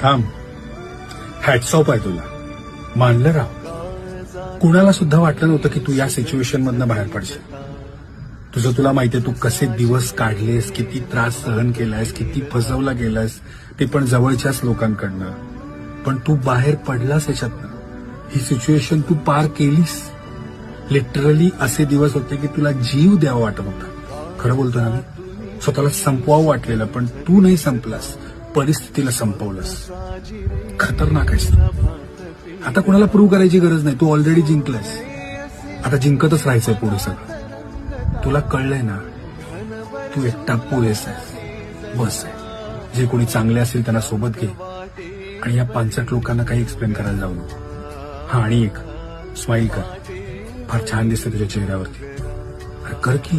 थांब. Hats off आहे तुला. मानलं राव. कुणाला सुद्धा वाटलं नव्हतं की तू या सिच्युएशन मधनं बाहेर पडशील. तुला माहितीये तू कसे दिवस काढलेस, किती त्रास सहन केलायस, किती फसवला गेलास, ते पण जवळच्याच लोकांकडनं. पण तू बाहेर पडलास याच्यातनं. ही सिच्युएशन तू पार केलीस. लिटरली असे दिवस होते की तुला जीव द्यावा वाटत होता. खरं बोलतो ना मी. स्वतःला संपवावं वाटलेलं, पण तू नाही संपलास, परिस्थितीला संपवलंस. खतरनाक आहेस. आता कुणाला प्रूव्ह करायची गरज नाही. तू ऑलरेडी जिंकलास. आता जिंकतच राहायचंय पुढे सगळं. तुला कळलंय ना, तू एकटा पुरेस आहेस. बस आहे. जे कोणी चांगले असेल त्यांना सोबत घे आणि या 5 लोकांना काही एक्सप्लेन करायला जाऊ नको. हा, आणि एक स्माईल कर. फार छान दिसतं तुझ्या चेहऱ्यावरती. अरे कर की.